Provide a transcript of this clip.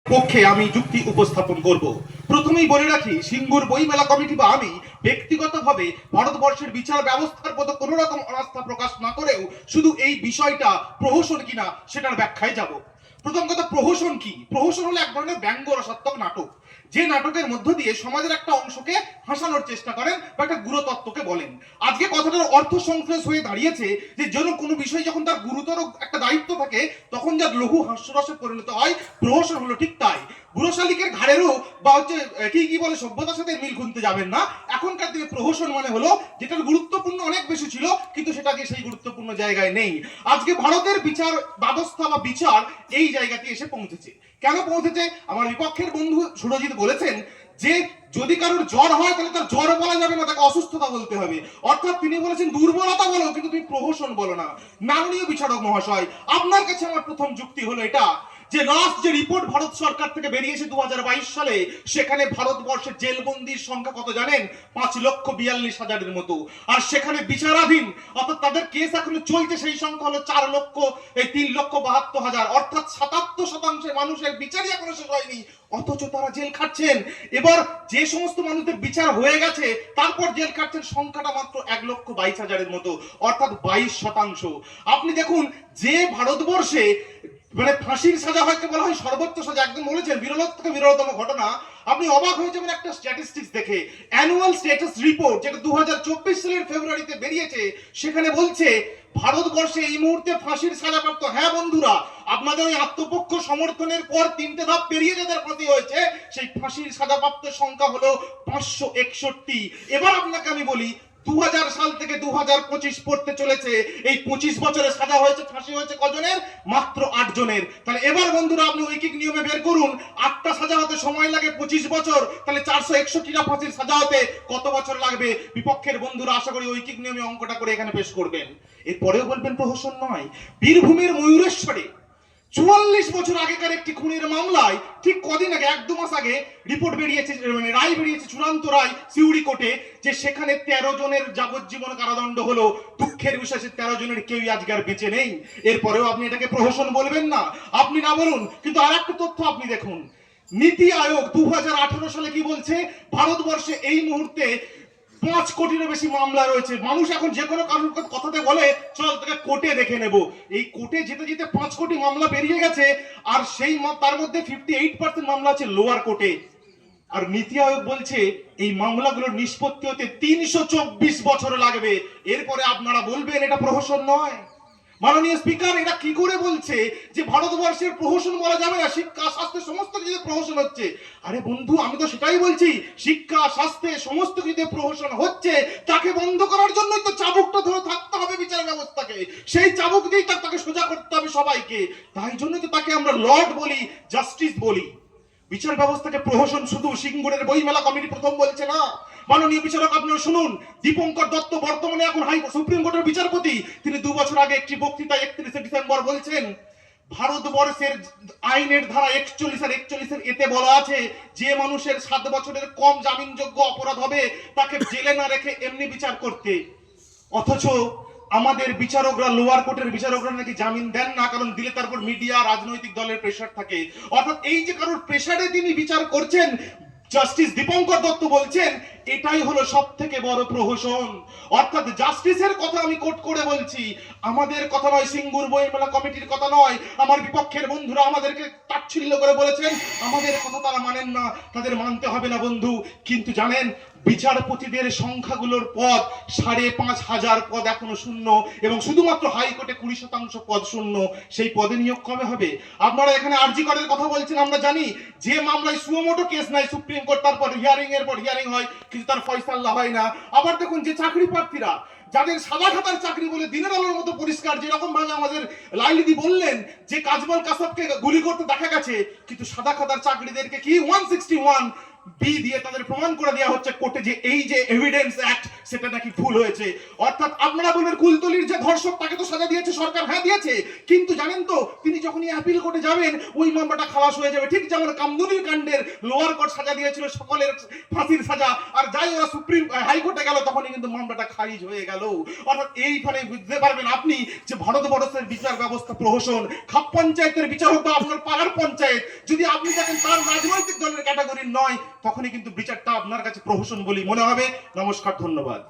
পক্ষে আমি যুক্তি উপস্থাপন করব। প্রথমেই বলে রাখি, সিঙ্গুর বইমেলা কমিটি বা আমি ব্যক্তিগতভাবে ভারতবর্ষের বিচার ব্যবস্থার প্রতি কোনো রকম অনাস্থা প্রকাশ না করেও শুধু এই বিষয়টা প্রহসন কিনা সেটার ব্যাখ্যায় যাব। প্রথম কথা, প্রহসন কি? প্রহসন হলো এক ধরনের ব্যঙ্গ রসাত্মক নাটক, যে নাটকের মধ্য দিয়ে সমাজের একটা অংশকে হাসানোর চেষ্টা করেন বা একটা গুরুতত্ত্বকে বলেন। আজকে কথাটার অর্থ সংশ্লেষ হয়ে দাঁড়িয়েছে যে কোনো বিষয় যখন তার গুরুতর একটা দায়িত্ব থাকে তখন যার লঘু হাস্যরসে পরিণত হয়। প্রহসন হলো ঠিক তাই। বুড়ো শালিকের ঘাড়েরও বা কি বলে সভ্যতার সাথে মিল খুঁজতে যাবেন না। এখনকার দিনে প্রহসন মানে হলো যেটার গুরুত্বপূর্ণ অনেক বেশি ছিল কিন্তু সেটাকে সেই গুরুত্বপূর্ণ জায়গায় নেই। আজকে ভারতের বিচার ব্যবস্থা বা বিচার এই জায়গাতে এসে পৌঁছেছে। কেন পৌঁছেছে? আমার বিপক্ষের বন্ধু সুরজিৎ বলেছেন যে যদি কারোর জ্বর হয় তাহলে তার জ্বর বলা যাবে না, তাকে অসুস্থতা বলতে হবে। অর্থাৎ তিনি বলেছেন দুর্বলতা বলো কিন্তু তুমি প্রহসন বলো না। মাননীয় বিচারক মহাশয়, আপনার কাছে আমার প্রথম যুক্তি হলো এটা যে লাস্ট যে রিপোর্ট ভারত সরকার থেকে বেরিয়েছে 2022 সালে, সেখানে ভারতবর্ষের জেলবন্দির সংখ্যা কত জানেন? 5,42,000-এর মতো। আর সেখানে বিচারাধীন অর্থাৎ তাদের কেস এখনো চলছে সেই সংখ্যা হলো 3,72,000। অর্থাৎ 77% মানুষের বিচারই এখনো শেষ হয়নি, অথচ তারা জেল খাটছেন। এবার যে সমস্ত মানুষদের বিচার হয়ে গেছে তারপর জেল খাটছেন সংখ্যাটা মাত্র 1,22,000-এর মতো, অর্থাৎ 22%। আপনি দেখুন যে ভারতবর্ষে মানে ফাঁসির সাজা হয়তো বলা হয় সর্বোচ্চ সাজা, একদম বলেছেন বিরল থেকে বিরলতম ঘটনা। আপনি অবাক হয়ে যাবেন একটা স্ট্যাটিস্টিক্স দেখে। অ্যানুয়াল স্ট্যাটাস রিপোর্ট যেটা 2024 সালের ফেব্রুয়ারিতে বেরিয়েছে, সেখানে বলছে ভারতবর্ষে এই মুহূর্তে ফাঁসির সাজাপ্রাপ্ত, হ্যাঁ বন্ধুরা, আপনাদের ওই আত্মপক্ষ সমর্থনের পর 3টে ধাপ পেরিয়ে যাদের ফাঁসি হয়েছে, সেই ফাঁসির সাজাপ্রাপ্ত সংখ্যা হলো 561। এবার আপনাকে আমি বলি 2000 সাল থেকে 2025 পড়তে চলেছে, এই 25 বছরে সাজা হয়েছে, ফাঁসি হয়েছে কজনের? মাত্র 8 জনের। তাহলে এবার বন্ধুরা আপনি ঐকিক নিয়মে বের করুন, 8টা সাজা হতে সময় লাগে 25 বছর, তাহলে 461টা ফাঁসির সাজা হতে কত বছর লাগবে? বিপক্ষের বন্ধুরা আশা করি ঐকিক নিয়মে অঙ্কটা করে এখানে পেশ করবেন। এরপরেও বলবেন প্রহসন নয়। বীরভূমের ময়ূরেশ্বরে 44 বছর আগেকার একটি খুনের মামলায় ঠিক কদিন আগে, 1-2 মাস আগে রিপোর্ট বেরিয়েছে, মানে রায় বেরিয়েছে, চূড়ান্ত রায় সিউড়ি কোর্টে, যে সেখানে 13 জনের যাবজ্জীবন কারাদণ্ড হলো। দুঃখের বিষয় 13 জনের কেউই আজকে আর বেঁচে নেই। এরপরেও আপনি এটাকে প্রহসন বলবেন না? আপনি না বলুন, কিন্তু আর একটা তথ্য আপনি দেখুন। নীতি আয়োগ 2018 সালে কি বলছে? ভারতবর্ষে এই মুহূর্তে 5 কোটিরও বেশি মামলা রয়েছে। মানুষ এখন যে কোনো কারোর কথাতে বলে চল তোকে কোর্টে দেখে নেব। এই কোর্টে যেতে যেতে 5 কোটি মামলা বেরিয়ে গেছে, আর তার মধ্যে 58% মামলা আছে লোয়ার কোর্টে। আর নীতি আয়োগ বলছে এই মামলাগুলোর নিষ্পত্তি হতে 324 বছর লাগবে। এরপরে আপনারা বলবেন এটা প্রহসন নয়? মাননীয় স্পিকার, এটা কি করে বলছে যে ভারতবর্ষের প্রহসন বলা যাবে না, শিক্ষা স্বাস্থ্য সমস্ত কিছুতে প্রহসন হচ্ছে? আরে বন্ধু, আমি তো সেটাই বলছি, শিক্ষা স্বাস্থ্যে সমস্ত কিছুতে প্রহসন হচ্ছে, তাকে বন্ধ করার জন্যই তো চাবুকটা ধরে থাকতে হবে বিচার ব্যবস্থাকে। সেই চাবুক দিয়েই তাকে সোজা করতে হবে সবাইকে। তাই জন্যই তো তাকে আমরা লর্ড বলি, জাস্টিস বলি। বিচার ব্যবস্থাকে প্রহসন শুধু সিঙ্গুরের বইমেলা কমিটি প্রথম বলছে না। মাননীয় বিচারক, আপনারা শুনুন, দীপঙ্কর দত্ত বর্তমানে এখন সুপ্রিম কোর্টের বিচারপতি, তিনি 2 বছর আগে একটি বক্তৃতায় 31শে ডিসেম্বর বলছেন ভারতবর্ষের আইনের ধারা 41 আর 41 এতে বলা আছে যে মানুষের 7 বছরের কম জামিনযোগ্য অপরাধ হবে তাকে জেলে না রেখে এমনি বিচার করতে। অথচ আমাদের বিচারকরা, লোয়ার কোর্টের বিচারকরা নাকি জামিন দেন না, কারণ দিলে তারপর মিডিয়া, রাজনৈতিক দলের প্রেসার থাকে। অর্থাৎ এই যে কারোর প্রেসারে তিনি বিচার করছেন, জাস্টিস দীপঙ্কর দত্ত বলছেন এটাই হলো সব থেকে বড় প্রহসন। অর্থাৎ জাস্টিসের কথা আমি কোট করে বলছি, আমাদের কথা নয়, সিঙ্গুর বইমেলা কমিটির কথা নয়। আমার বিপক্ষের বন্ধুরা আমাদেরকে তাচ্ছিল্য করে বলেছেন আমাদের কথা তারা মানেন না, তাদের মানতে হবে না বন্ধু। কিন্তু জানেন, বিচারপতিদের সংখ্যাগুলোর পদ 5,500 পদ এখনো শূন্য, এবং শুধুমাত্র হাইকোর্টে 20% পদ শূন্য। সেই পদে নিয়োগ কবে হবে? আপনারা এখানে আরজি করের কথা বলছেন, আমরা জানি যে মামলায় সুমোটো কেস নাই সুপ্রিম কোর্ট, তারপর হিয়ারিং এর পর হিয়ারিং হয় কিন্তু তার ফয়সালা হয় না। আবার দেখুন যে চাকরি প্রার্থীরা, যাদের সাদা খাতার চাকরি বলে দিনের আলোর মতো পরিষ্কার, যেরকম ভাবে আমাদের লাইলিদি বললেন যে কাজবল কাসাবকে গুলি করতে দেখা গেছে, কিন্তু সাদা খাতার চাকরিদেরকে কি 161 বি দিয়ে তাদের প্রমাণ করে দেওয়া হচ্ছে কোর্টে যে এই যে এভিডেন্স অ্যাক্ট সেটা নাকি ভুল হয়েছে। অর্থাৎ আপনারা বলবেন কুলতলির যে ধর্ষক তাকে তো সাজা দিয়েছে সরকার, হ্যাঁ দিয়েছে, কিন্তু জানেন তো তিনি যখনই অ্যাপিল কোর্টে যাবেন ওই মামলাটা খালাস হয়ে যাবে, ঠিক যেমন কামদুনির কাণ্ডের লোয়ার কোর্ট সাজা দিয়েছিল সকলের ফাঁসির সাজা, আর যাই ওরা সুপ্রিম হাইকোর্টে গেল তখনই কিন্তু মামলাটা খারিজ হয়ে গেল। অর্থাৎ এই ফলে বুঝতে পারবেন আপনি যে ভারতবর্ষের বিচার ব্যবস্থা প্রহসন। খাপ পঞ্চায়েতের বিচার হতো আপনার পাড়ার পঞ্চায়েত, যদি আপনি দেখেন তার রাজনৈতিক দলের ক্যাটাগরির নয় তখনই কিন্তু বিচারটা আপনার কাছে প্রহসন বলে মনে হবে। নমস্কার, ধন্যবাদ।